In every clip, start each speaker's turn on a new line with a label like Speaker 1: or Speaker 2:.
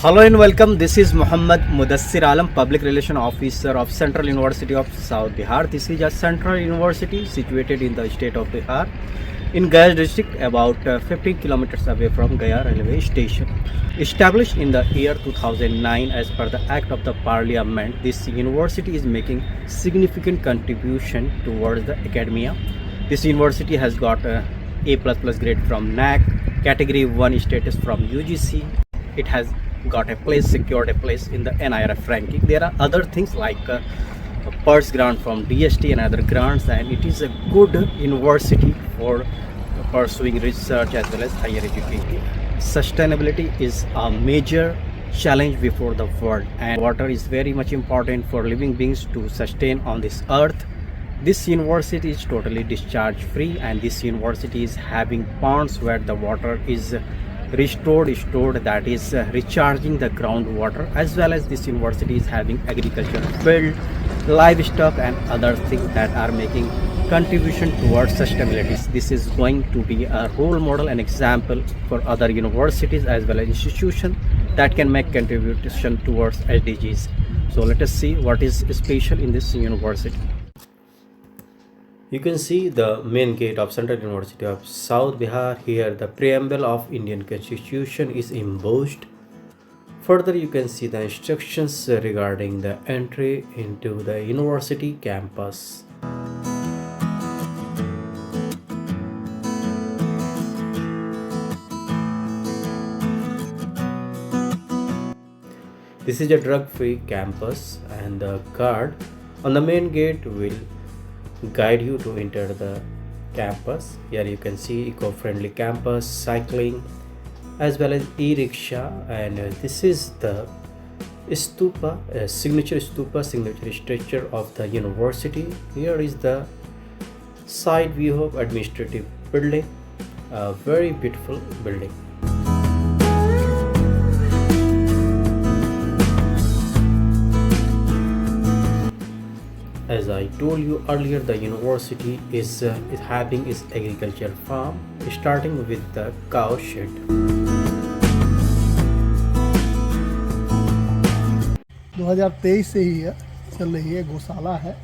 Speaker 1: Hello and welcome. This is Muhammad Mudassir Alam, Public Relation Officer of Central University of South Bihar. This is a central university situated in the state of Bihar, in Gaya district, about 15 kilometers away from Gaya railway station. Established in the year 2009 as per the Act of the Parliament, this university is making significant contribution towards the academia. This university has got a A++ grade from NAC, Category 1 status from UGC. It has got a place, secured a place in the NIRF ranking. There are other things like a PERS grant from DST and other grants, and it is a good university for pursuing research as well as higher education. Sustainability is a major challenge before the world, and water is very much important for living beings to sustain on this earth. This university is totally discharge free, and this university is having ponds where the water is stored, that is recharging the groundwater, as well as this university is having agriculture field, livestock and other things that are making contribution towards sustainability. This is going to be a role model and example for other universities as well as institutions that can make contribution towards SDGs. So let us see what is special in this university. You can see the main gate of Central University of South Bihar. Here the preamble of Indian Constitution is embossed. Further you can see the instructions regarding the entry into the university campus. This is a drug-free campus, and the guard on the main gate will guide you to enter the campus. Here you can see eco-friendly campus, cycling as well as e-rickshaw, and this is the stupa, signature structure of the university. Here is the side view of administrative building, a very beautiful building. As I told you earlier, the university is having its agriculture farm, starting with the cow shed.
Speaker 2: दो 2023 से ही चल रही है, गौशाला है।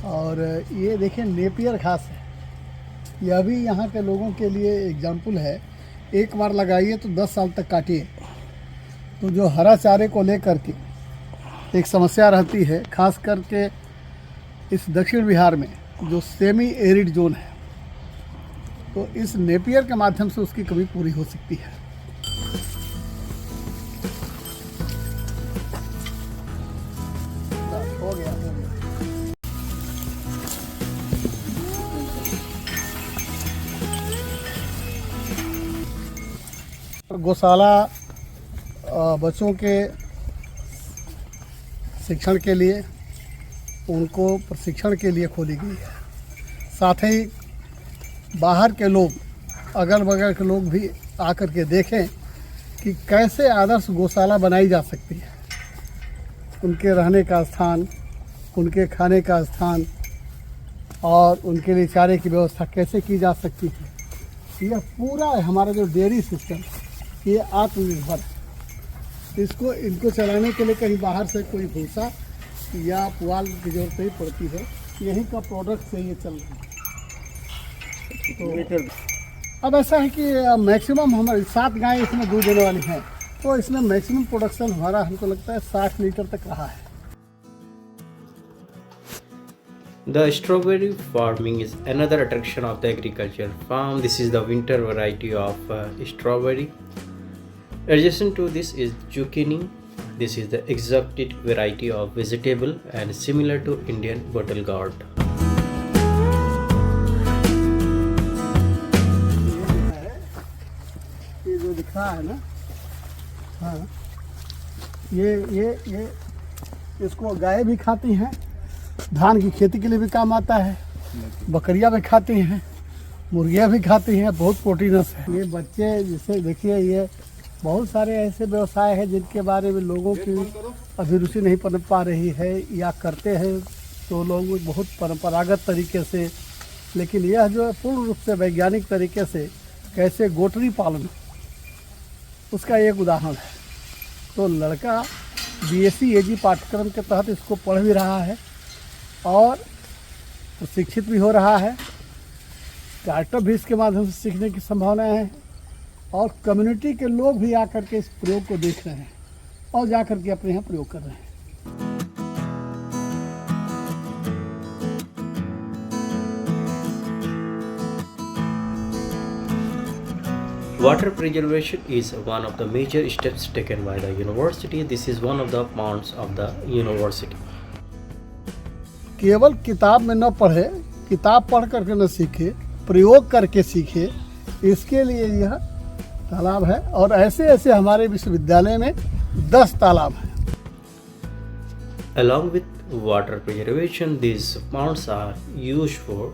Speaker 2: और ये देखिए नेपियर घास है। यह भी यहाँ के लोगों के लिए एग्जाम्पल है। एक बार लगाइए तो 10 साल तक काटिए। तो जो हरा चारे को लेकर के एक समस्या रहती है, खास करके इस दक्षिण बिहार में जो सेमी एरिड जोन है, तो इस नेपियर के माध्यम से उसकी कमी पूरी हो सकती है। हो गया। गौशाला बच्चों के शिक्षण के लिए, उनको प्रशिक्षण के लिए खोली गई है। साथ ही बाहर के लोग, अगल बगल के लोग भी आकर के देखें कि कैसे आदर्श गौशाला बनाई जा सकती है। उनके रहने का स्थान, उनके खाने का स्थान और उनके लिए चारे की व्यवस्था कैसे की जा सकती है। यह पूरा हमारा जो डेयरी सिस्टम, ये आत्मनिर्भर है। इनको चलाने के लिए कहीं बाहर से कोई भूसा या पुआल की जरूरत नहीं पड़ती है। यहीं का प्रोडक्ट से ये चल रहा है। तो अब ऐसा है कि मैक्सिमम हमारे 7 गायें इसमें दूध देने वाली हैं, तो इसमें मैक्सिमम प्रोडक्शन हमारा, हमको लगता है 60 लीटर तक रहा है।
Speaker 1: The strawberry farming is another attraction of the agriculture farm. This is the winter variety of strawberry. Adjacent to this is zucchini. This is the exotic variety of vegetable and similar to Indian bottle gourd.
Speaker 2: ये जो दिख रहा है ना, हाँ, ये इसको गाय भी खाती हैं, धान की खेती के लिए भी काम आता है, बकरियां भी खाती हैं, मुर्गियां भी खाती हैं, बहुत प्रोटीनस है। ये बच्चे जिसे देखिए, ये बहुत सारे ऐसे व्यवसाय हैं जिनके बारे में लोगों की अभिरुचि नहीं पनप पा रही है, या करते हैं तो लोग बहुत परंपरागत तरीके से, लेकिन यह जो है पूर्ण रूप से वैज्ञानिक तरीके से कैसे गोटरी पालन, उसका एक उदाहरण है। तो लड़का बीएससी एजी पाठ्यक्रम के तहत इसको पढ़ भी रहा है और प्रशिक्षित भी हो रहा है। स्टार्टअप भी इसके माध्यम से सीखने की संभावनाएं हैं और कम्युनिटी के लोग भी आकर के इस प्रयोग को देख रहे हैं और जा कर के अपने यहाँ प्रयोग कर रहे हैं।
Speaker 1: Water preservation is one of the major steps taken by the university. This is one of the ponds of the university.
Speaker 2: केवल किताब में न पढ़े, किताब पढ़ करके न सीखे, प्रयोग करके सीखे, इसके लिए यह तालाब है। और ऐसे ऐसे हमारे विश्वविद्यालय में 10 तालाब हैं।
Speaker 1: Along with water preservation, these ponds are used for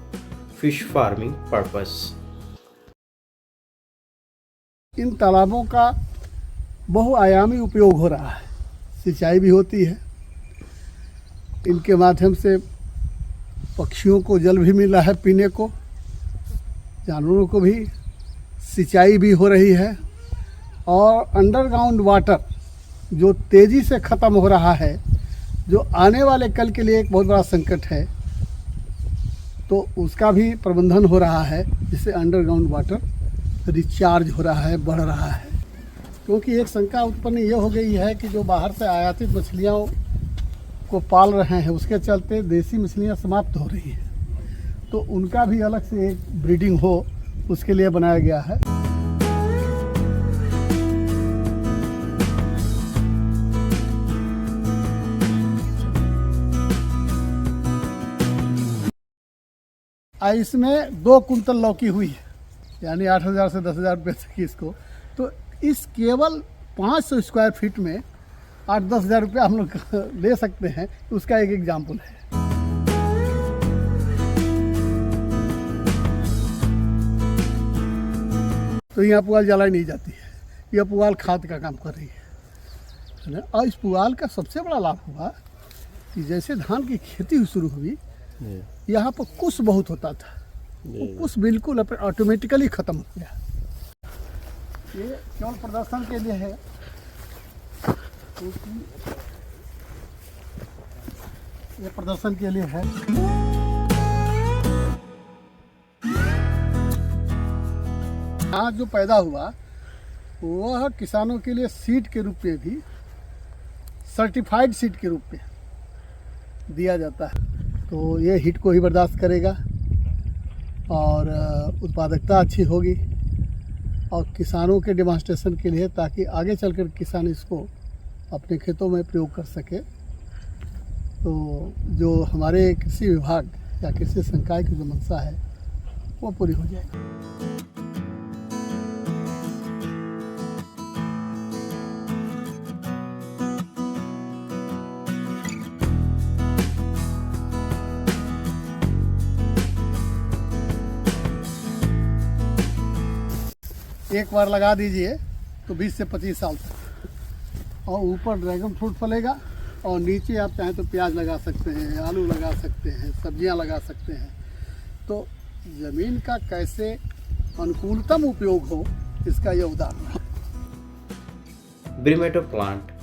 Speaker 1: fish farming purpose.
Speaker 2: इन तालाबों का बहुआयामी उपयोग हो रहा है। सिंचाई भी होती है, इनके माध्यम से पक्षियों को जल भी मिला है पीने को, जानवरों को भी सिंचाई भी हो रही है और अंडरग्राउंड वाटर जो तेज़ी से ख़त्म हो रहा है, जो आने वाले कल के लिए एक बहुत बड़ा संकट है, तो उसका भी प्रबंधन हो रहा है, जिससे अंडरग्राउंड वाटर रिचार्ज हो रहा है, बढ़ रहा है। क्योंकि एक शंका उत्पन्न ये हो गई है कि जो बाहर से आयातित मछलियों को पाल रहे हैं, उसके चलते देसी मछलियाँ समाप्त हो रही हैं, तो उनका भी अलग से एक ब्रीडिंग हो, उसके लिए बनाया गया है। इसमें 2 कुंतल लौकी हुई है, यानी 8,000 से 10,000 रुपये तक इसको। तो इस केवल 500 स्क्वायर फीट में 8-10 हज़ार रुपये हम लोग ले सकते हैं, उसका एक एग्जाम्पल है। तो यहाँ पुआल जलाई नहीं जाती है, यह पुआल खाद का काम कर रही है ना। और इस पुआल का सबसे बड़ा लाभ हुआ कि जैसे धान की खेती शुरू हुई, यहाँ पर कुश बहुत होता था, वो कुछ बिल्कुल ऑटोमेटिकली ख़त्म हो गया। ये केवल प्रदर्शन के लिए है, क्योंकि ये प्रदर्शन के लिए है। आज जो पैदा हुआ वह किसानों के लिए सीड के रूप में भी, सर्टिफाइड सीड के रूप में दिया जाता है। तो ये हीट को ही बर्दाश्त करेगा और उत्पादकता अच्छी होगी और किसानों के डेमोन्स्ट्रेशन के लिए, ताकि आगे चलकर किसान इसको अपने खेतों में प्रयोग कर सके। तो जो हमारे कृषि विभाग या कृषि संकाय की जो मंशा है वो पूरी हो जाएगी। एक बार लगा दीजिए तो 20 से 25 साल तक, और ऊपर ड्रैगन फ्रूट फलेगा और नीचे आप चाहें तो प्याज लगा सकते हैं, आलू लगा सकते हैं, सब्जियां लगा सकते हैं। तो ज़मीन का कैसे अनुकूलतम उपयोग हो, इसका यह उदाहरण है।
Speaker 1: Brimoto plant,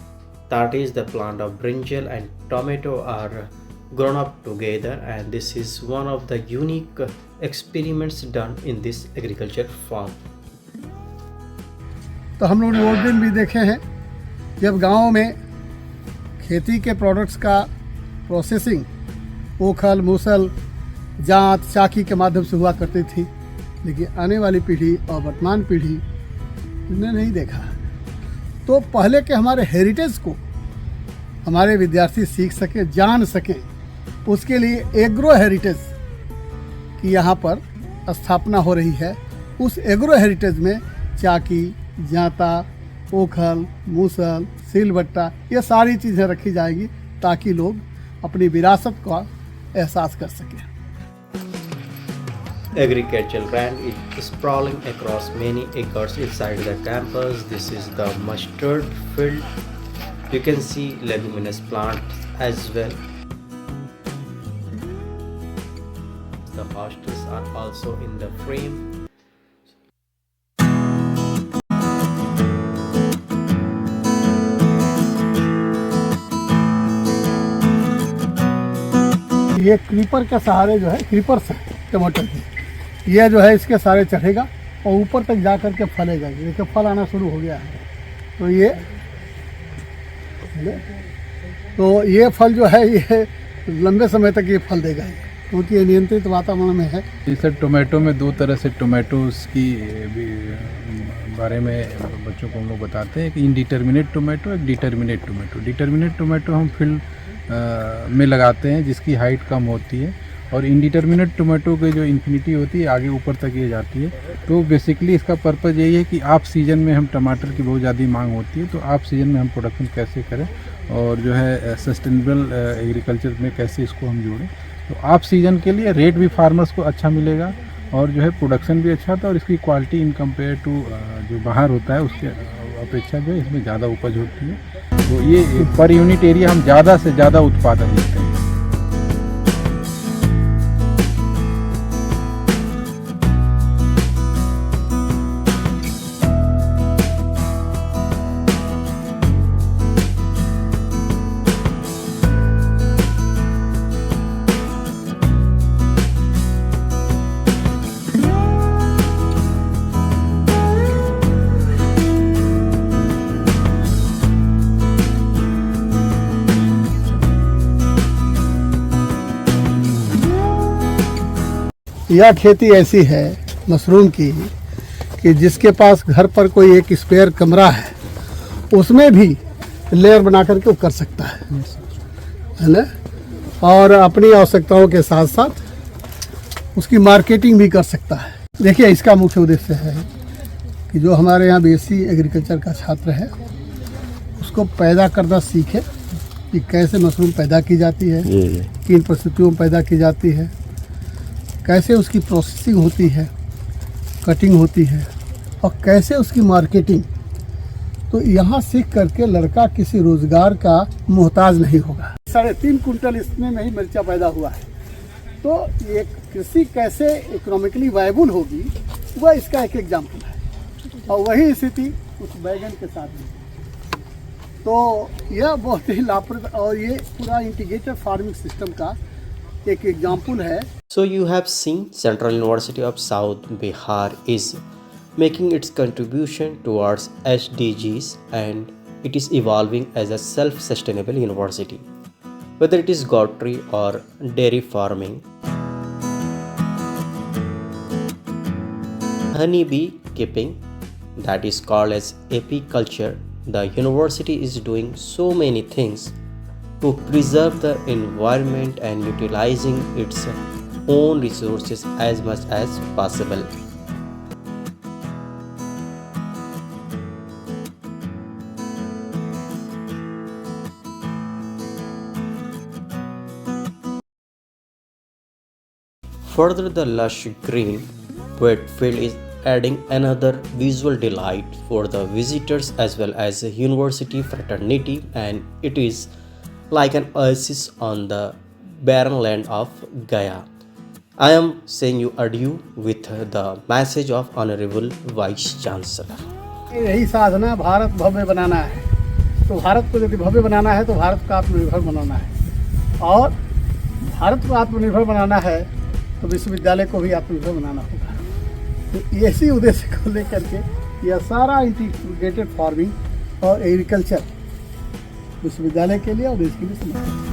Speaker 1: that is the plant of brinjal and tomato, are grown up together, and this is one of the unique experiments done in this agriculture farm.
Speaker 2: तो हम लोग वो दिन भी देखे हैं जब गाँव में खेती के प्रोडक्ट्स का प्रोसेसिंग ओखल, मूसल, जांत, चाकी के माध्यम से हुआ करती थी, लेकिन आने वाली पीढ़ी और वर्तमान पीढ़ी ने नहीं देखा। तो पहले के हमारे हेरिटेज को हमारे विद्यार्थी सीख सकें, जान सकें, उसके लिए एग्रो हेरिटेज की यहाँ पर स्थापना हो रही है। उस एग्रो हेरिटेज में चाकी, जांता, ओखल, मूसल, सिलबट्टा, ये सारी चीज़ें रखी जाएगी ताकि लोग अपनी विरासत का एहसास कर सकें।
Speaker 1: Agricultural land is sprawling across many acres inside the campus. This is the mustard field. You can see leguminous plants as well. The hostels are also in the frame.
Speaker 2: ये क्रीपर के सहारे जो है, क्रीपर्स है टमाटर की, ये जो है इसके सहारे चढ़ेगा और ऊपर तक जा कर के फलेगा। देखिए फल आना शुरू हो गया है। तो ये फल जो है ये लंबे समय तक ये फल देगा, क्योंकि ये नियंत्रित वातावरण में है।
Speaker 3: इस टोमेटो में दो तरह से टोमेटोज़ की भी बारे में बच्चों को हम लोग बताते हैं कि इनडिटर्मिनेट टोमेटो, एक डिटर्मिनेट टोमेटो। डिटर्मिनेट टोमेटो हम फील्ड में लगाते हैं जिसकी हाइट कम होती है, और इनडिटर्मिनेट टोमेटो की जो इन्फिनिटी होती है आगे ऊपर तक ये जाती है। तो बेसिकली इसका पर्पज़ यही है कि आप सीज़न में हम टमाटर की बहुत ज़्यादा मांग होती है, तो आप सीज़न में हम प्रोडक्शन कैसे करें और जो है सस्टेनेबल एग्रीकल्चर में कैसे इसको हम जोड़ें। तो आप सीज़न के लिए रेट भी फार्मर्स को अच्छा मिलेगा और जो है प्रोडक्शन भी अच्छा था, और इसकी क्वालिटी इन कंपेयर टू जो बाहर होता है उसके अपेक्षा जो है इसमें ज़्यादा उपज होती है। तो ये पर यूनिट एरिया हम ज़्यादा से ज़्यादा उत्पादन लेते हैं।
Speaker 2: यह खेती ऐसी है मशरूम की कि जिसके पास घर पर कोई एक स्पेयर कमरा है उसमें भी लेयर बना करके वो कर सकता है ना, और अपनी आवश्यकताओं के साथ साथ उसकी मार्केटिंग भी कर सकता है। देखिए इसका मुख्य उद्देश्य है कि जो हमारे यहाँ बीएससी एग्रीकल्चर का छात्र है उसको पैदा करना सीखे कि कैसे मशरूम पैदा की जाती है, किन परिस्थितियों में पैदा की जाती है, कैसे उसकी प्रोसेसिंग होती है, कटिंग होती है और कैसे उसकी मार्केटिंग। तो यहाँ सीख करके लड़का किसी रोजगार का मोहताज नहीं होगा। 3.5 कुंटल इसमें में ही मिर्चा पैदा हुआ है। तो ये कृषि कैसे इकोनॉमिकली वायबल होगी वह इसका एक एग्जाम्पल है, और वही स्थिति उस बैगन के साथ है। तो यह बहुत ही लाभप्रद और ये पूरा इंटीग्रेटेड फार्मिंग सिस्टम का एक एग्जाम्पल है।
Speaker 1: So you have seen Central University of South Bihar is making its contribution towards SDGs, and it is evolving as a self-sustainable university. Whether it is goatry or dairy farming, honeybee keeping, that is called as apiculture, the university is doing so many things to preserve the environment and utilizing its own resources as much as possible. Further, the lush green wet field is adding another visual delight for the visitors as well as the university fraternity, and it is like an oasis on the barren land of Gaya. I am saying you adieu with the message of Honorable Vice Chancellor.
Speaker 2: यही साधना भारत भव्य बनाना है। तो भारत को यदि भव्य बनाना है तो भारत को आत्मनिर्भर बनाना है, और भारत को आत्मनिर्भर बनाना है तो विश्वविद्यालय को भी आत्मनिर्भर बनाना होगा। तो इसी उद्देश्य को लेकर के यह सारा इंटीग्रेटेड फार्मिंग और एग्रीकल्चर विश्वविद्यालय के लिए और देश के लिए समर्पित है।